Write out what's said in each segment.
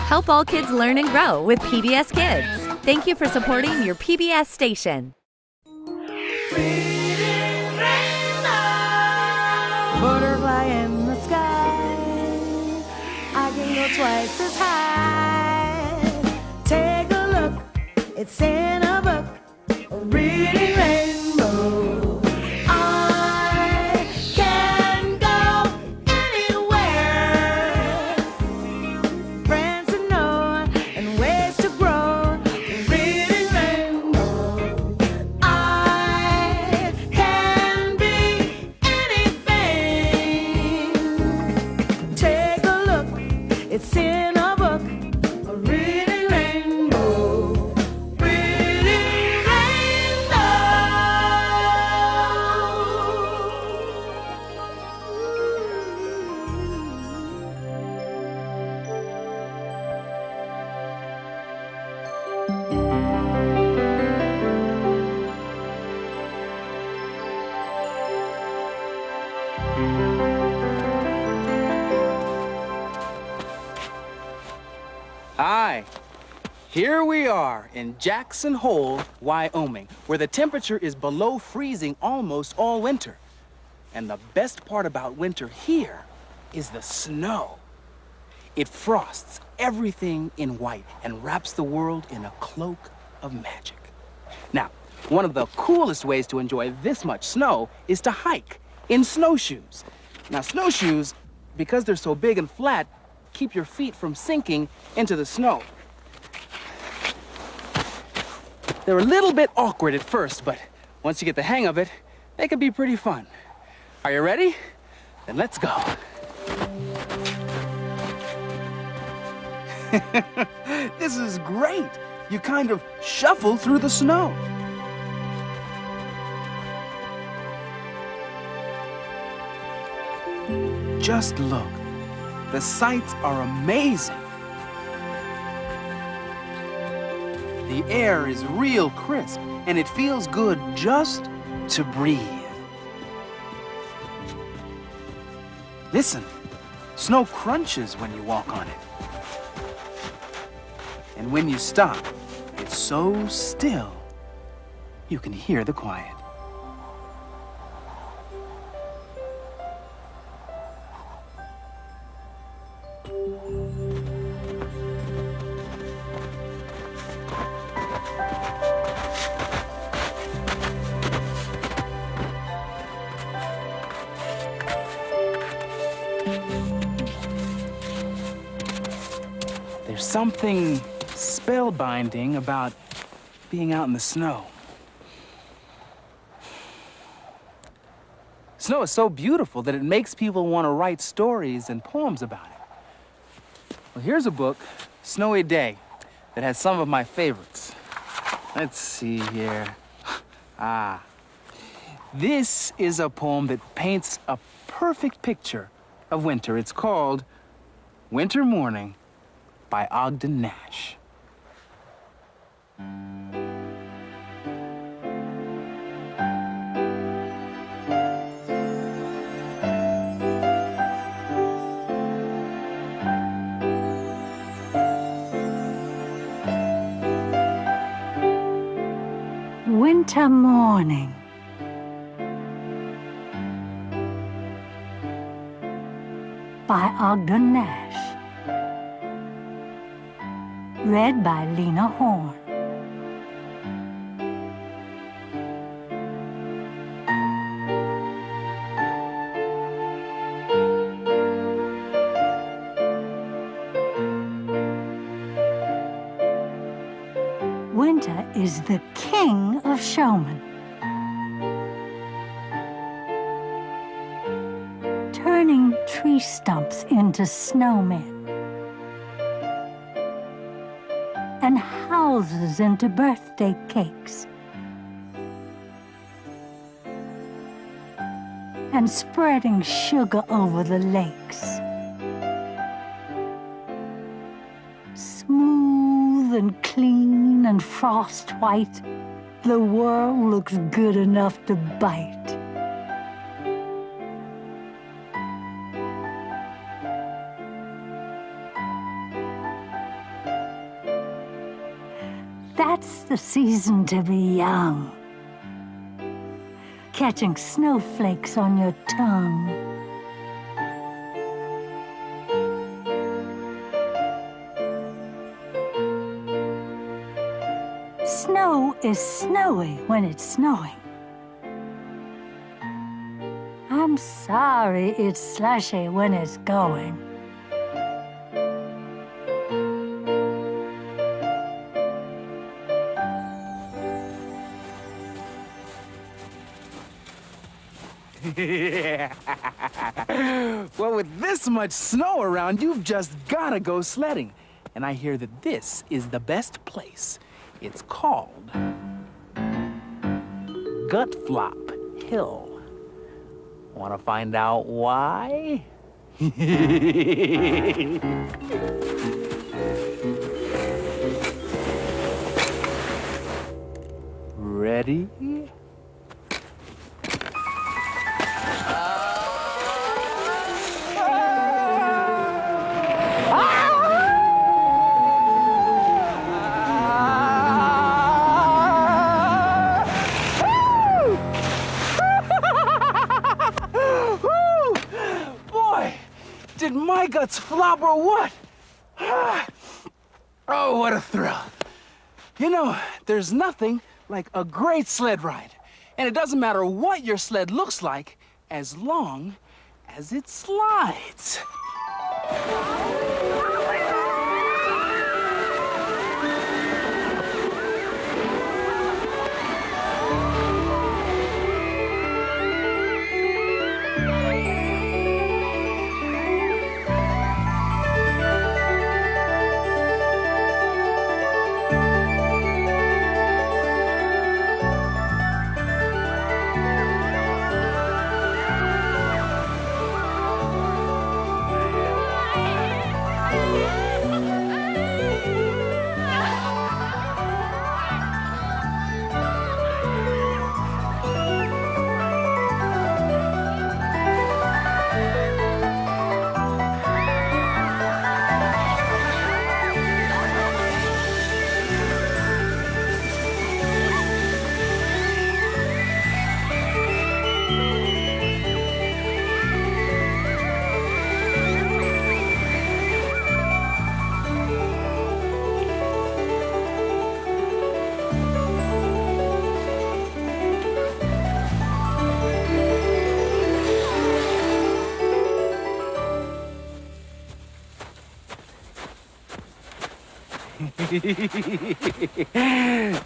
Help all kids learn and grow with PBS Kids. Thank you for supporting your PBS station. Butterfly in the sky, I can go twice as high. Take a look, it's in a book, a reading rainbow. I can go anywhere. Friends to know and ways to grow. A reading rainbow. I can be anything. Take a look, it's in a book, a reading rainbow. Reading rainbow. Hi. Here we are in Jackson Hole, Wyoming, where the temperature is below freezing almost all winter. And the best part about winter here is the snow. It frosts everything in white and wraps the world in a cloak of magic. Now, one of the coolest ways to enjoy this much snow is to hike in snowshoes. Now, snowshoes, because they're so big and flat, keep your feet from sinking into the snow. They're a little bit awkward at first, but once you get the hang of it, they can be pretty fun. Are you ready? Then let's go. This is great. You kind of shuffle through the snow. Just look. The sights are amazing. The air is real crisp, and it feels good just to breathe. Listen, snow crunches when you walk on it. And when you stop, it's so still, you can hear the quiet. There's something spellbinding about being out in the snow. Snow is so beautiful that it makes people want to write stories and poems about it. Well, here's a book, Snowy Day, that has some of my favorites. Let's see here. This is a poem that paints a perfect picture of winter. It's called Winter Morning by Ogden Nash. Winter Morning by Ogden Nash. Read by Lena Horne. Winter is the king of showmen. Turning tree stumps into snowmen. And houses into birthday cakes. And spreading sugar over the lakes. Smooth and clean and frost white, the world looks good enough to bite. That's the season to be young. Catching snowflakes on your tongue. Snow is snowy when it's snowing. I'm sorry it's slushy when it's going. Well, with this much snow around, you've just gotta go sledding. And I hear that this is the best place. It's called Gut Flop Hill. Want to find out why? Ready? Did my guts flop or what? Oh, what a thrill. You know, there's nothing like a great sled ride. And it doesn't matter what your sled looks like, as long as it slides.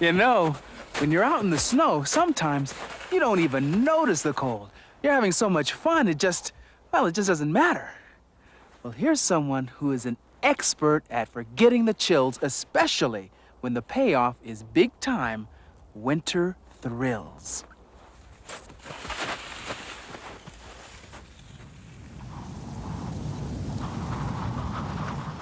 You know, when you're out in the snow, sometimes you don't even notice the cold. You're having so much fun, it just doesn't matter. Well, here's someone who is an expert at forgetting the chills, especially when the payoff is big-time winter thrills.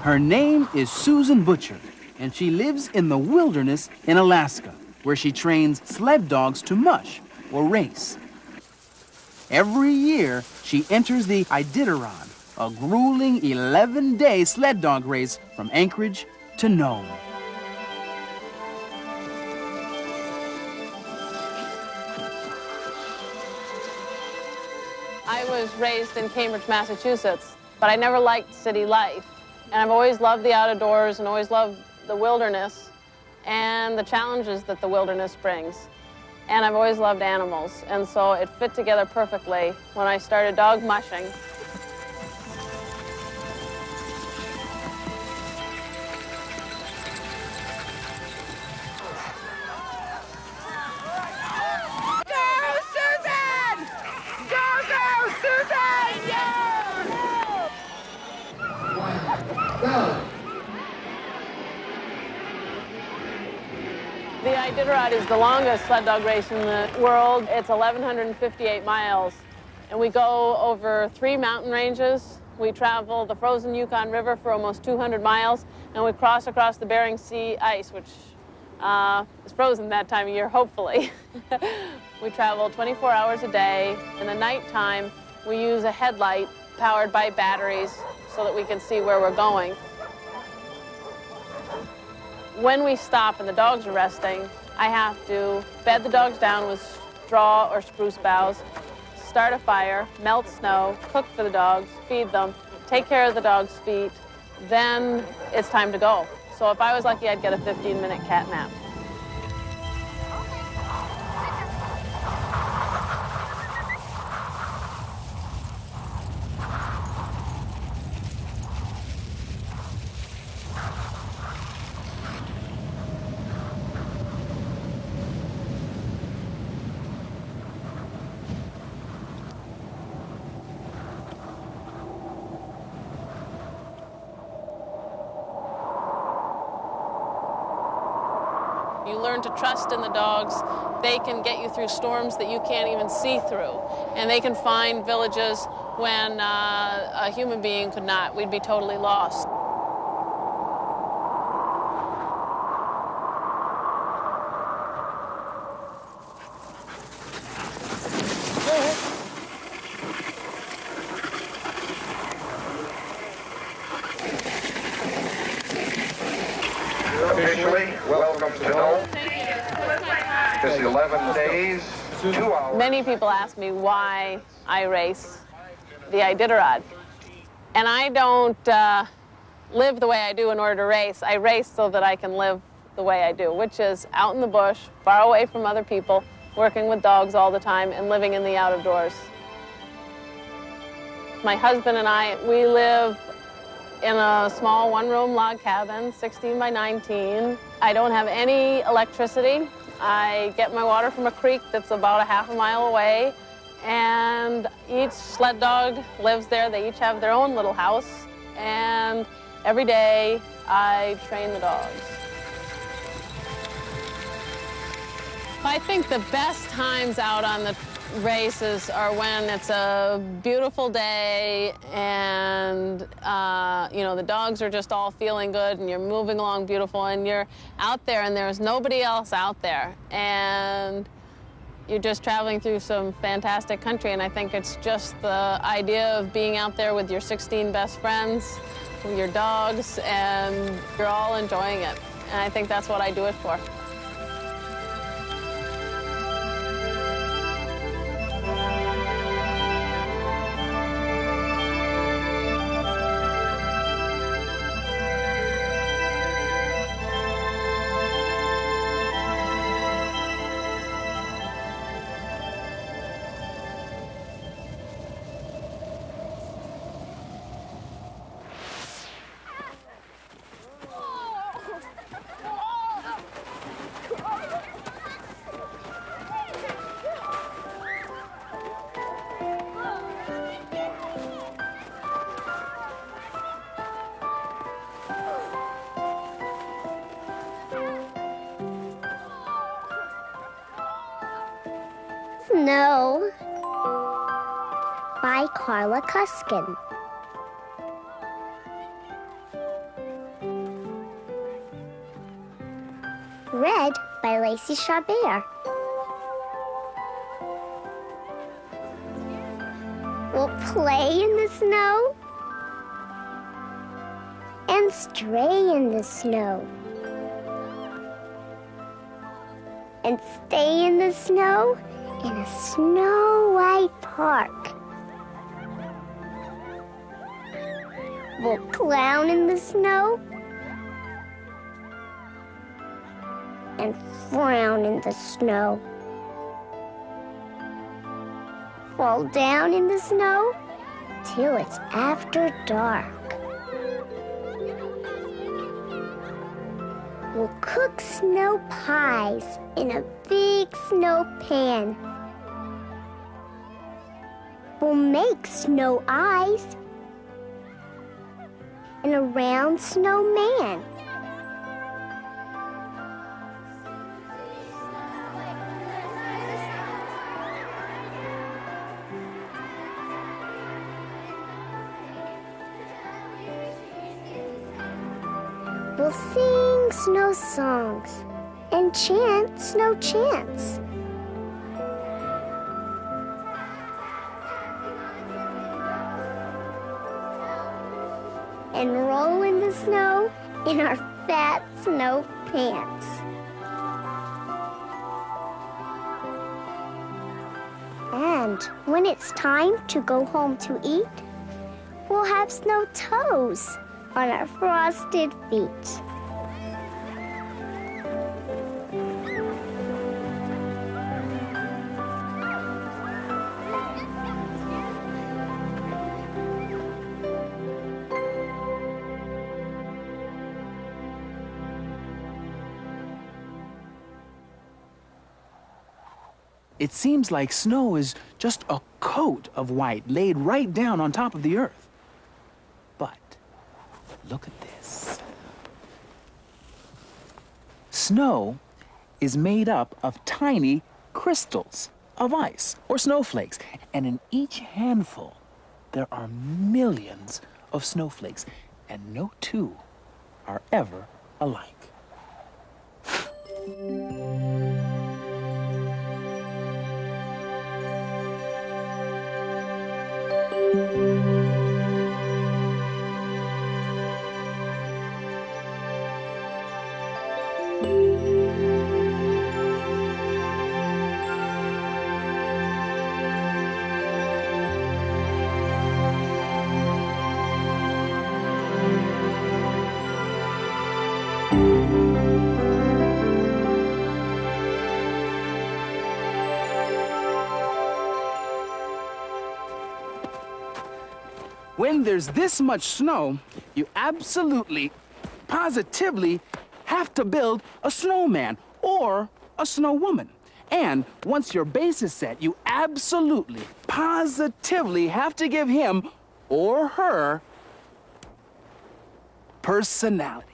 Her name is Susan Butcher, and she lives in the wilderness in Alaska, where she trains sled dogs to mush or race. Every year, she enters the Iditarod, a grueling 11-day sled dog race from Anchorage to Nome. I was raised in Cambridge, Massachusetts, but I never liked city life. And I've always loved the outdoors and always loved the wilderness and the challenges that the wilderness brings. And I've always loved animals, and so it fit together perfectly when I started dog mushing. The Iditarod is the longest sled dog race in the world. It's 1,158 miles, and we go over 3 mountain ranges. We travel the frozen Yukon River for almost 200 miles, and we cross across the Bering Sea ice, which is frozen that time of year, hopefully. We travel 24 hours a day. In the nighttime, we use a headlight powered by batteries so that we can see where we're going. When we stop and the dogs are resting, I have to bed the dogs down with straw or spruce boughs, start a fire, melt snow, cook for the dogs, feed them, take care of the dogs' feet, then it's time to go. So if I was lucky, I'd get a 15-minute cat nap. You learn to trust in the dogs. They can get you through storms that you can't even see through. And they can find villages when a human being could not. We'd be totally lost. Officially, welcome to Nome. It's 11 days, 2 hours. Many people ask me why I race the Iditarod. And I don't live the way I do in order to race. I race so that I can live the way I do, which is out in the bush, far away from other people, working with dogs all the time and living in the out of doors. My husband and I, we live in a small one-room log cabin, 16 by 19. I don't have any electricity. I get my water from a creek that's about a half a mile away, and each sled dog lives there. They each have their own little house, and every day I train the dogs. I think the best times out on the races are when it's a beautiful day and you know, the dogs are just all feeling good and you're moving along beautiful and you're out there and there's nobody else out there and you're just traveling through some fantastic country. And I think it's just the idea of being out there with your 16 best friends, with your dogs, and you're all enjoying it. And I think that's what I do it for. Snow by Carla Cuskin. Read by Lacey Chabert. We'll play in the snow and stray in the snow and stay in the snow in a snow-white park. We'll clown in the snow and frown in the snow. Fall down in the snow till it's after dark. We'll cook snow pies in a big snow pan. We'll make snow eyes and a round snowman. We'll sing snow songs and chant snow chants. And roll in the snow in our fat snow pants. And when it's time to go home to eat, we'll have snow toes on our frosted feet. It seems like snow is just a coat of white laid right down on top of the earth. But look at this. Snow is made up of tiny crystals of ice or snowflakes, and in each handful there are millions of snowflakes, and no two are ever alike. When there's this much snow, you absolutely, positively have to build a snowman or a snow woman. And once your base is set, you absolutely, positively have to give him or her personality.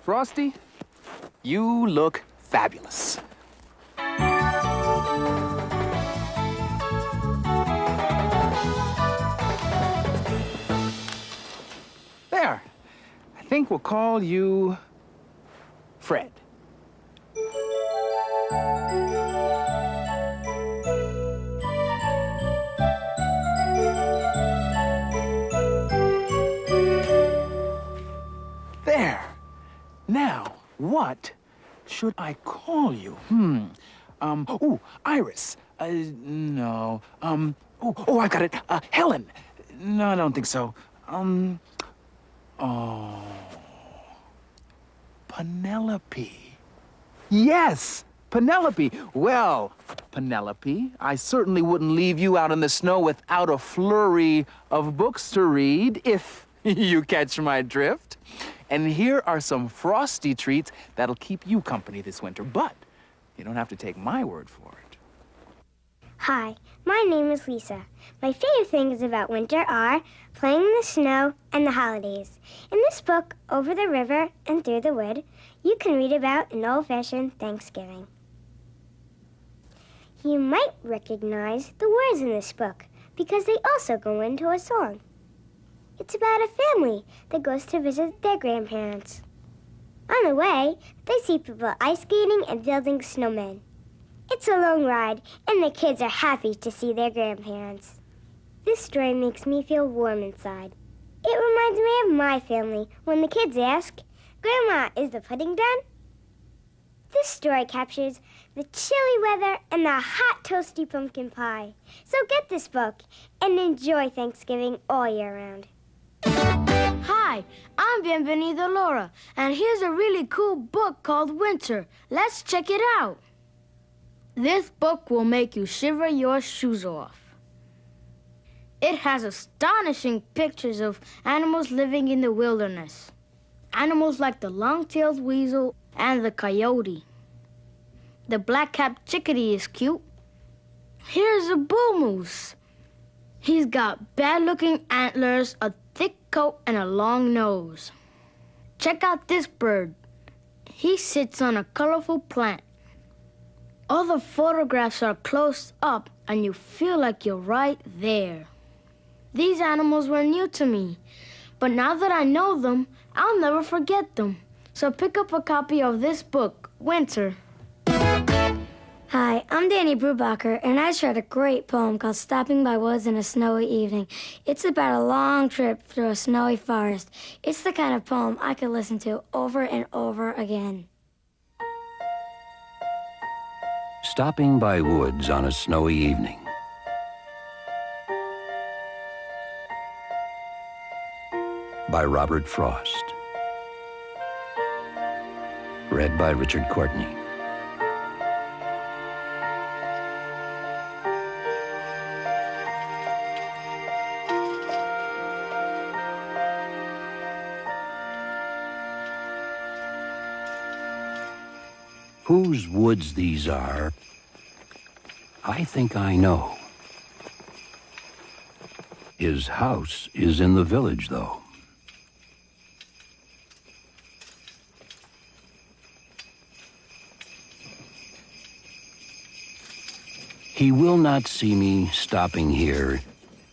Frosty, you look fabulous. There. I think we'll call you Fred. There. Now, what should I call you? Iris. No. I got it. Helen. No, I don't think so. Penelope. Yes, Penelope. Well, Penelope, I certainly wouldn't leave you out in the snow without a flurry of books to read, if you catch my drift. And here are some frosty treats that'll keep you company this winter, but you don't have to take my word for it. Hi, my name is Lisa. My favorite things about winter are playing in the snow and the holidays. In this book, Over the River and Through the Wood, you can read about an old-fashioned Thanksgiving. You might recognize the words in this book because they also go into a song. It's about a family that goes to visit their grandparents. On the way, they see people ice skating and building snowmen. It's a long ride, and the kids are happy to see their grandparents. This story makes me feel warm inside. It reminds me of my family when the kids ask, "Grandma, is the pudding done?" This story captures the chilly weather and the hot, toasty pumpkin pie. So get this book and enjoy Thanksgiving all year round. Hi, I'm Bienvenido Laura, and here's a really cool book called Winter. Let's check it out. This book will make you shiver your shoes off. It has astonishing pictures of animals living in the wilderness. Animals like the long-tailed weasel and the coyote. The black-capped chickadee is cute. Here's a bull moose. He's got bad-looking antlers, a thick coat, and a long nose. Check out this bird. He sits on a colorful plant. All the photographs are close up, and you feel like you're right there. These animals were new to me, but now that I know them, I'll never forget them. So pick up a copy of this book, Winter. Hi, I'm Danny Brubacher, and I just read a great poem called Stopping by Woods in a Snowy Evening. It's about a long trip through a snowy forest. It's the kind of poem I could listen to over and over again. Stopping by Woods on a Snowy Evening. By Robert Frost. Read by Richard Courtney. Whose woods these are, I think I know. His house is in the village, though. He will not see me stopping here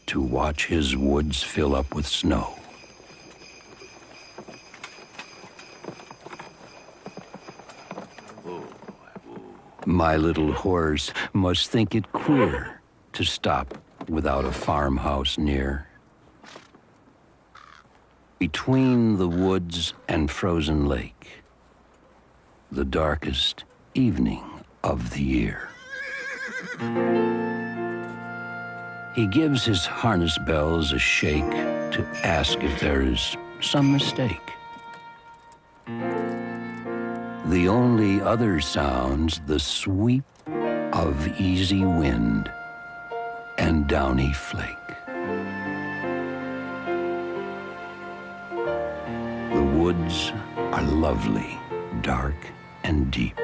to watch his woods fill up with snow. My little horse must think it queer to stop without a farmhouse near. Between the woods and frozen lake, the darkest evening of the year. He gives his harness bells a shake to ask if there is some mistake. The only other sounds the sweep of easy wind and downy flake. The woods are lovely, dark and deep,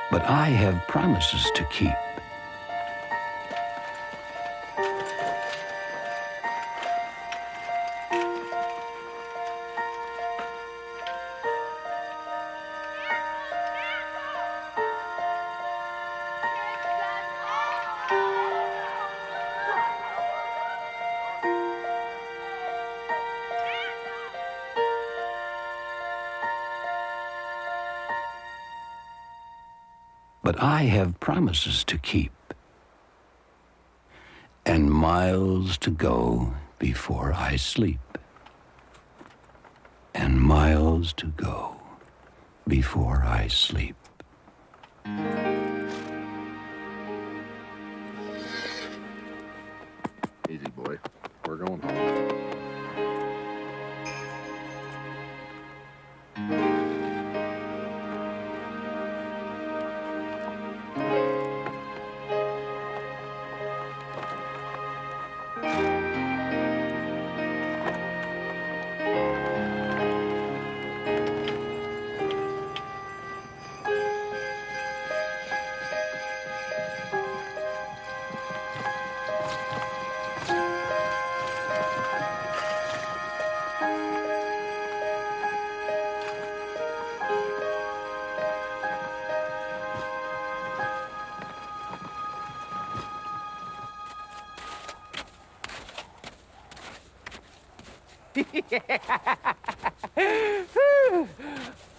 but I have promises to keep. But I have promises to keep, and miles to go before I sleep, and miles to go before I sleep. Easy, boy. We're going home.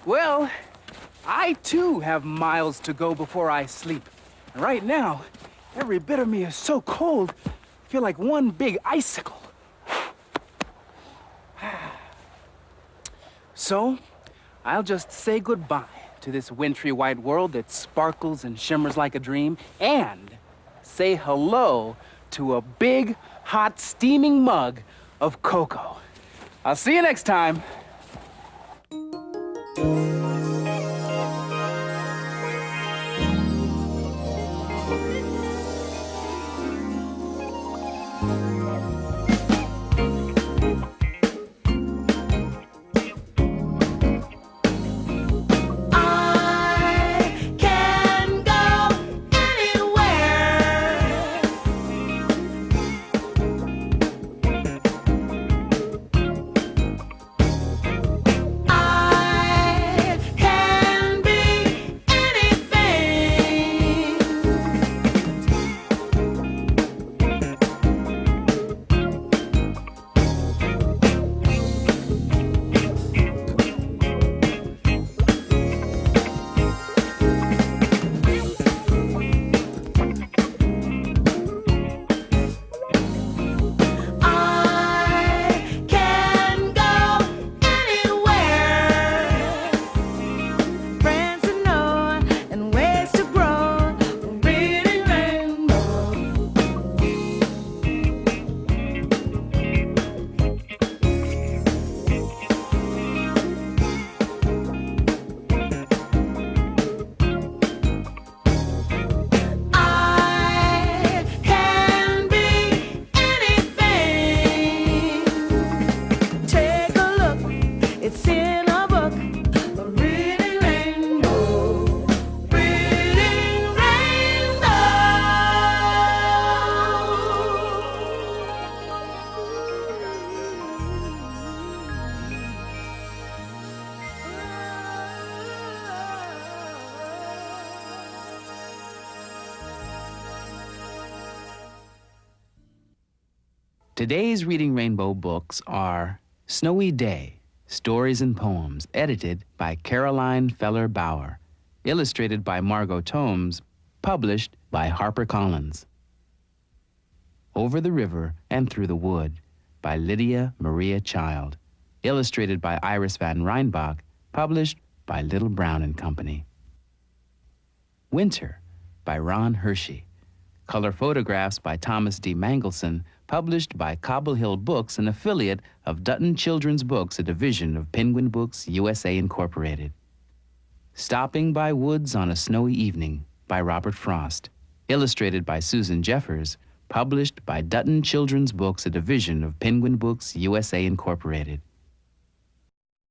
Well, I too have miles to go before I sleep. And right now, every bit of me is so cold, I feel like one big icicle. So, I'll just say goodbye to this wintry white world that sparkles and shimmers like a dream, and say hello to a big, hot, steaming mug of cocoa. I'll see you next time. Today's Reading Rainbow books are Snowy Day, Stories and Poems, edited by Caroline Feller-Bauer, illustrated by Margot Tomes, published by HarperCollins. Over the River and Through the Wood, by Lydia Maria Child, illustrated by Iris van Reinbach, published by Little Brown and Company. Winter, by Ron Hershey, color photographs by Thomas D. Mangelson, published by Cobble Hill Books, an affiliate of Dutton Children's Books, a division of Penguin Books USA Incorporated. Stopping by Woods on a Snowy Evening, by Robert Frost, illustrated by Susan Jeffers, published by Dutton Children's Books, a division of Penguin Books USA Incorporated.